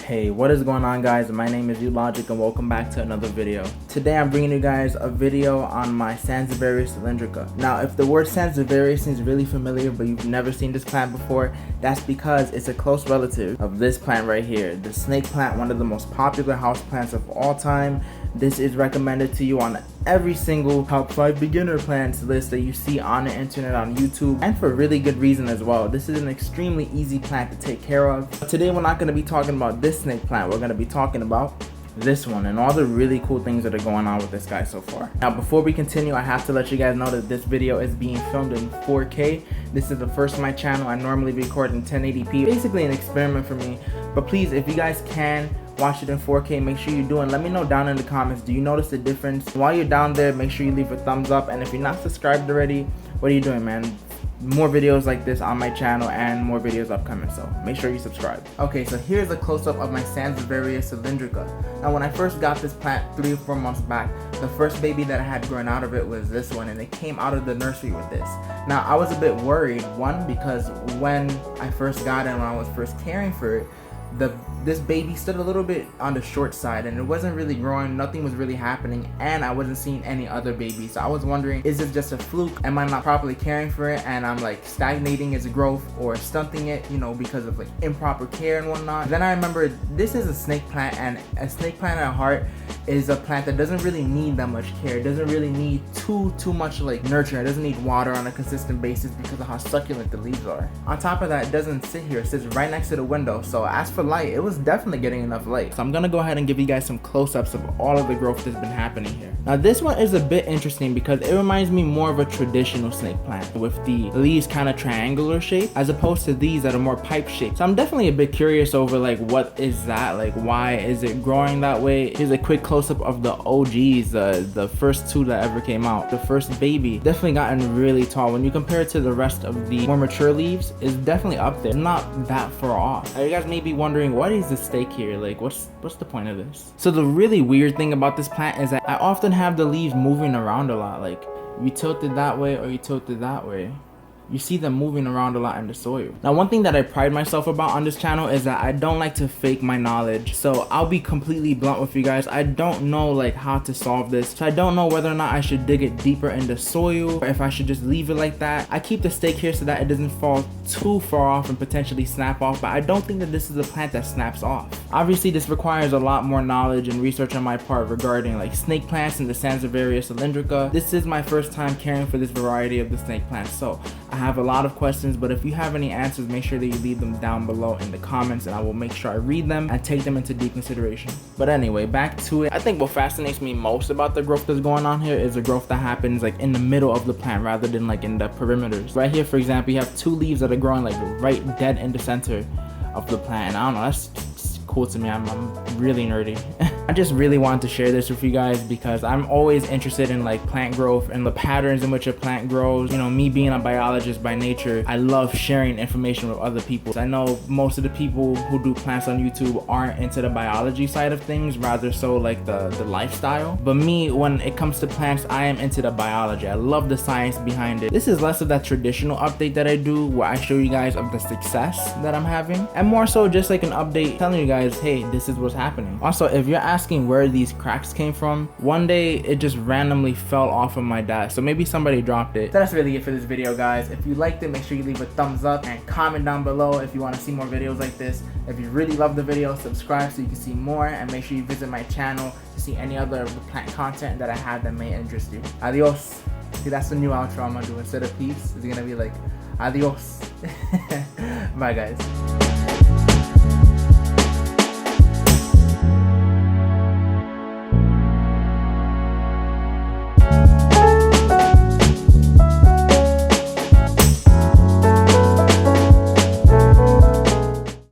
Hey, what is going on, guys? My name is theoldbushwick and welcome back to another video. Today I'm bringing you guys a video on my Sansevieria Cylindrica. Now, if the word Sansevieria seems really familiar but you've never seen this plant before, that's because it's a close relative of this plant right here, the snake plant, one of the most popular house plants of all time. This is recommended to you on every single top 5 beginner plants list that you see on the internet, on YouTube, and for really good reason as well. This is an extremely easy plant to take care of. But today we're not going to be talking about this snake plant, we're going to be talking about this one and all the really cool things that are going on with this guy so far. Now, before we continue, I have to let you guys know that this video is being filmed in 4K. This is the first of my channel. I normally record in 1080p, basically an experiment for me. But please, if you guys can watch it in 4K, make sure you do, and let me know down in the comments, do you notice the difference? While you're down there, make sure you leave a thumbs up, and if you're not subscribed already, what are you doing, man? More videos like this on my channel and more videos upcoming, so make sure you subscribe. Okay, so here's a close-up of my Sansevieria Cylindrica. Now, when I first got this plant 3 or 4 months back, the first baby that I had grown out of it was this one, and it came out of the nursery with this. Now, I was a bit worried, one, because when I first got it and when I was first caring for it, this baby stood a little bit on the short side and it wasn't really growing, nothing was really happening, and I wasn't seeing any other babies. So I was wondering, is this just a fluke? Am I not properly caring for it and I'm like stagnating its growth or stunting it, you know, because of like improper care and whatnot? Then I remember this is a snake plant, and a snake plant at heart is a plant that doesn't really need that much care. It doesn't really need too much like nurturing. It doesn't need water on a consistent basis because of how succulent the leaves are. On top of that, it doesn't sit here, it sits right next to the window. So as for light, it was definitely getting enough light. So I'm gonna go ahead and give you guys some close-ups of all of the growth that's been happening here. Now, this one is a bit interesting because it reminds me more of a traditional snake plant with the leaves kind of triangular shape as opposed to these that are more pipe shaped. So I'm definitely a bit curious over like what is that, like why is it growing that way. Here's a quick close-up of the OGs, the first 2 that ever came out. The first baby definitely gotten really tall. When you compare it to the rest of the more mature leaves, it's definitely up there, not that far off. Now, you guys may be wondering, what is the stake here? Like what's the point of this? So the really weird thing about this plant is that I often have the leaves moving around a lot. Like you tilt it that way or you tilt it that way, you see them moving around a lot in the soil. Now, one thing that I pride myself about on this channel is that I don't like to fake my knowledge. So I'll be completely blunt with you guys. I don't know like how to solve this. So I don't know whether or not I should dig it deeper in the soil or if I should just leave it like that. I keep the stake here so that it doesn't fall too far off and potentially snap off, but I don't think that this is a plant that snaps off. Obviously, this requires a lot more knowledge and research on my part regarding like snake plants and the Sansevieria Cylindrica. This is my first time caring for this variety of the snake plants, so I have a lot of questions, but if you have any answers, make sure that you leave them down below in the comments and I will make sure I read them and take them into deep consideration. But anyway, back to it. I think what fascinates me most about the growth that's going on here is the growth that happens like in the middle of the plant rather than like in the perimeters. Right here, for example, you have 2 leaves that are growing like right dead in the center of the plant. And I don't know, that's cool to me. I'm really nerdy. I just really wanted to share this with you guys because I'm always interested in like plant growth and the patterns in which a plant grows. You know, me being a biologist by nature, I love sharing information with other people. I know most of the people who do plants on YouTube aren't into the biology side of things, rather so like the lifestyle. But me, when it comes to plants, I am into the biology. I love the science behind it. This is less of that traditional update that I do where I show you guys of the success that I'm having, and more so just like an update telling you guys, hey, this is what's happening. Also, if you're asking where these cracks came from, one day it just randomly fell off of my desk, so maybe somebody dropped it. So that's really it for this video, guys. If you liked it, make sure you leave a thumbs up and comment down below if you want to see more videos like this. If you really love the video, subscribe so you can see more, and make sure you visit my channel to see any other plant content that I have that may interest you. Adios. See, that's the new outro I'm gonna do. Instead of peace, it's gonna be like adios. Bye, guys.